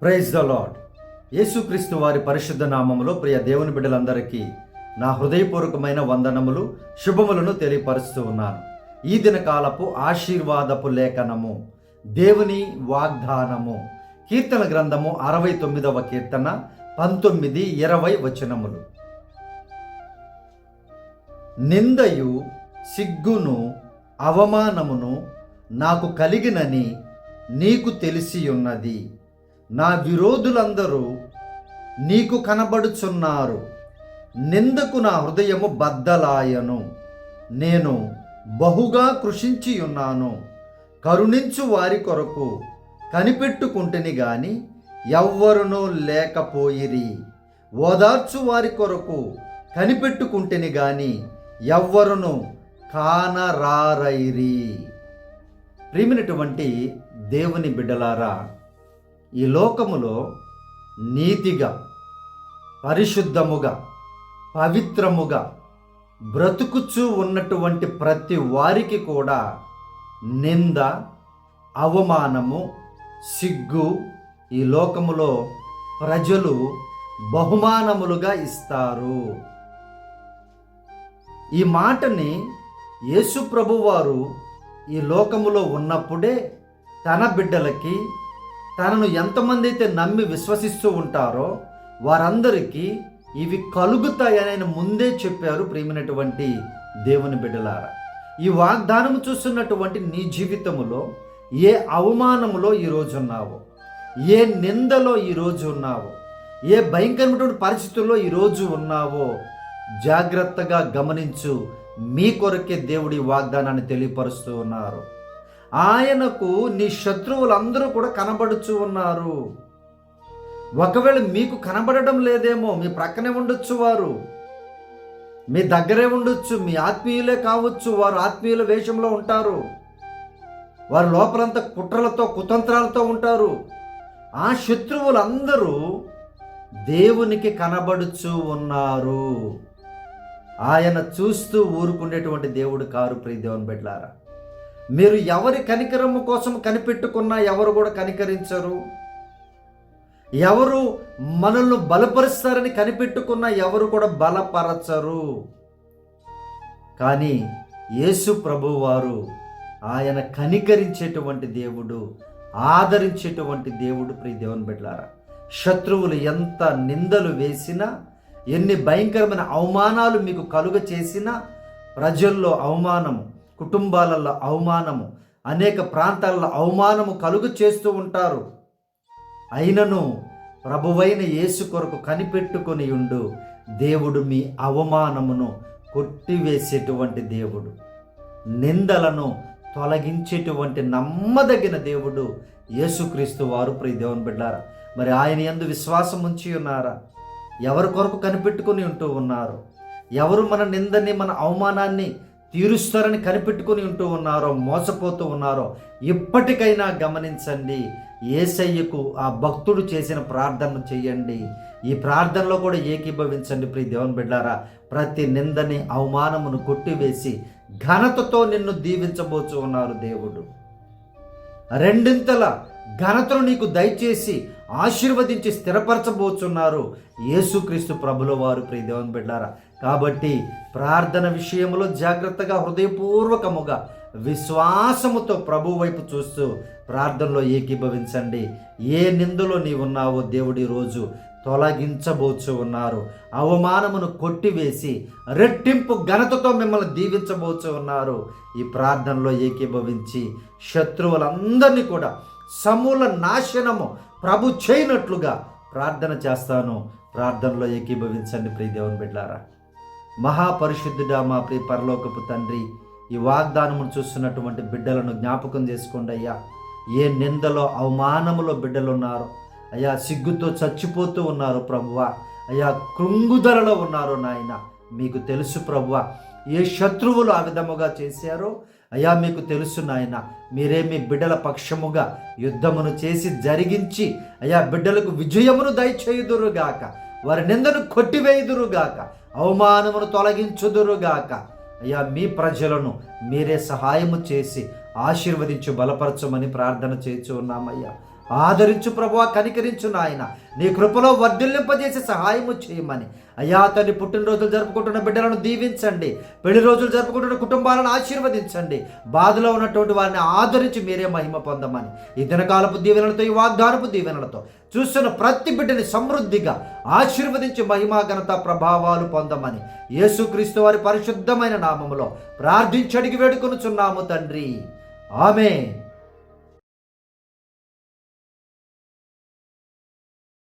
Praise the lord. యేసుక్రీస్తు వారి పరిశుద్ధ నామములో ప్రియ దేవుని బిడ్డలందరికీ నా హృదయపూర్వకమైన వందనములు, శుభములను తెలియపరుస్తూ ఉన్నాను. ఈ దినకాలపు ఆశీర్వాదపు లేఖనము, దేవుని వాగ్దానము, కీర్తన గ్రంథము 69వ కీర్తన 19, 20 వచనములు. నిందయు సిగ్గును అవమానమును నాకు కలిగినని నీకు తెలిసి ఉన్నది. నా విరోధులందరూ నీకు కనబడుచున్నారు. నిందకు నా హృదయము బద్దలాయను. నేను బహుగా కృషించి ఉన్నాను. కరుణించు వారి కొరకు కనిపెట్టుకుంటుని గాని ఎవ్వరునూ లేకపోయిరి. ఓదార్చు వారి కొరకు కనిపెట్టుకుంటుని గాని ఎవ్వరును కానరారైరి. ప్రియమైనటువంటి దేవుని బిడ్డలారా, ఈ లోకములో నీతిగా, పరిశుద్ధముగా, పవిత్రముగా బ్రతుకుచూ ఉన్నటువంటి ప్రతి వారికి కూడా నింద, అవమానము, సిగ్గు ఈ లోకములో ప్రజలు బహుమానములుగా ఇస్తారు. ఈ మాటని యేసు ప్రభువారు ఈ లోకములో ఉన్నప్పుడే తన బిడ్డలకి, తనను ఎంతమంది అయితే నమ్మి విశ్వసిస్తూ ఉంటారో వారందరికీ ఇవి కలుగుతాయని ముందే చెప్పారు. ప్రియమైనటువంటి దేవుని బిడ్డలారా, ఈ వాగ్దానము చూస్తున్నటువంటి నీ జీవితములో ఏ అవమానములో ఈరోజు ఉన్నావో, ఏ నిందలో ఈరోజు ఉన్నావో, ఏ భయంకరమైనటువంటి పరిస్థితుల్లో ఈరోజు ఉన్నావో జాగ్రత్తగా గమనించు. మీ కొరకే దేవుడి వాగ్దానాన్ని తెలియపరుస్తూ ఉన్నారు. ఆయనకు నీ శత్రువులందరూ కూడా కనబడుచు ఉన్నారు. ఒకవేళ మీకు కనబడడం లేదేమో, మీ ప్రక్కనే ఉండొచ్చు, వారు మీ దగ్గరే ఉండొచ్చు, మీ ఆత్మీయులే కావచ్చు. వారు ఆత్మీయుల వేషంలో ఉంటారు. వారు లోపలంతా కుట్రలతో, కుతంత్రాలతో ఉంటారు. ఆ శత్రువులందరూ దేవునికి కనబడుచు ఉన్నారు. ఆయన చూస్తూ ఊరుకునేటువంటి దేవుడు కారు. ప్రియ దేవుని బిడ్డలారా, మీరు ఎవరి కనికరము కోసం కనిపెట్టుకున్నా ఎవరు కూడా కనికరించరు. ఎవరు మనల్ని బలపరుస్తారని కనిపెట్టుకున్నా ఎవరు కూడా బలపరచరు. కానీ యేసు ప్రభువారు ఆయన కనికరించేటువంటి దేవుడు, ఆదరించేటువంటి దేవుడు. ప్రియ దేవుని బిడ్డలారా, శత్రువులు ఎంత నిందలు వేసినా, ఎన్ని భయంకరమైన అవమానాలు మీకు కలుగ చేసినా, ప్రజల్లో అవమానము, కుటుంబాలలో అవమానము, అనేక ప్రాంతాలలో అవమానము కలుగు చేస్తూ ఉంటారు. అయినను ప్రభువైన యేసు కొరకు కనిపెట్టుకొని ఉండు. దేవుడు మీ అవమానమును కొట్టివేసేటువంటి దేవుడు, నిందలను తొలగించేటువంటి నమ్మదగిన దేవుడు యేసుక్రీస్తు వారు. ప్రియ దేవుని బిడ్డారా, మరి ఆయన యందు విశ్వాసం ఉంచి ఉన్నారా? ఎవరి కొరకు కనిపెట్టుకొని ఉంటూ ఉన్నారు? ఎవరు మన నిందని, మన అవమానాన్ని తీరుస్తారని కనిపెట్టుకుని ఉంటూ ఉన్నారో, మోసపోతూ ఉన్నారో ఇప్పటికైనా గమనించండి. యేసయ్యకు ఆ భక్తుడు చేసిన ప్రార్థన చెయ్యండి. ఈ ప్రార్థనలో కూడా ఏకీభవించండి. ప్రియ దేవుని బిడ్డారా, ప్రతి నిందని, అవమానమును కొట్టివేసి ఘనతతో నిన్ను దీవించబోచు ఉన్నారు దేవుడు. రెండింతల ఘనతను నీకు దయచేసి ఆశీర్వదించి స్థిరపరచబోచున్నారు యేసుక్రీస్తు ప్రభుల వారు. ప్రియ దేవుని బిడ్డారా, కాబట్టి ప్రార్థన విషయంలో జాగ్రత్తగా, హృదయపూర్వకముగా, విశ్వాసముతో ప్రభు వైపు చూస్తూ ప్రార్థనలో ఏకీభవించండి. ఏ నిందలో నీవున్నావో దేవుడి రోజు తొలగించబోచు ఉన్నారు. అవమానమును కొట్టివేసి రెట్టింపు ఘనతతో మిమ్మల్ని దీవించబోచు ఉన్నారు. ఈ ప్రార్థనలో ఏకీభవించి శత్రువులందరినీ కూడా సమూల నాశనము ప్రభు చేయనట్లుగా ప్రార్థన చేస్తాను. ప్రార్థనలో ఏకీభవించండి. ప్రియ దేవుని బిడ్డలారా, మహాపరిశుద్ధుడా, మా ప్రియ పరలోకపు తండ్రి, ఈ వాగ్దానమును చూస్తున్నటువంటి బిడ్డలను జ్ఞాపకం చేసుకోండి అయ్యా. ఏ నిందలో, అవమానములో బిడ్డలు ఉన్నారో అయ్యా, సిగ్గుతో చచ్చిపోతూ ఉన్నారు ప్రభువా, అయ్యా కృంగుదలలో ఉన్నారు నాయన. మీకు తెలుసు ప్రభువా, ఏ శత్రువులు ఆ విధముగా చేశారో అయ్యా మీకు తెలుసు నాయన. మీరే మీ బిడ్డల పక్షముగా యుద్ధమును చేసి జరిగించి అయ్యా బిడ్డలకు విజయమును దయచేయుదురుగాక, వారి నిందను కొట్టివేయుదురుగాక, అవమానమును తొలగించుదురుగాక. అయ్యా మీ ప్రజలను మీరే సహాయము చేసి ఆశీర్వదించి బలపరచమని ప్రార్థన చేస్తూ ఉన్నామయ్యా. ఆదరించు ప్రభువా, కనికరించు నాయన. నీ కృపలో వర్ధిల్లింపజేసి సహాయము చేయమని. అయ్యా తండ్రి, పుట్టినరోజులు జరుపుకుంటున్న బిడ్డలను దీవించండి. పెళ్లి రోజులు జరుపుకుంటున్న కుటుంబాలను ఆశీర్వదించండి. బాధలో ఉన్నటువంటి వారిని ఆదరించి మీరే మహిమ పొందమని ఈ దినకాలపు దీవెనలతో, ఈ వాగ్దానపు దీవెనలతో చూస్తున్న ప్రతి బిడ్డని సమృద్ధిగా ఆశీర్వదించి మహిమా ఘనత ప్రభావాలు పొందమని యేసుక్రీస్తు వారి పరిశుద్ధమైన నామములో ప్రార్థించి అడిగి వేడుకొనుచున్నాము తండ్రి. ఆమేన్.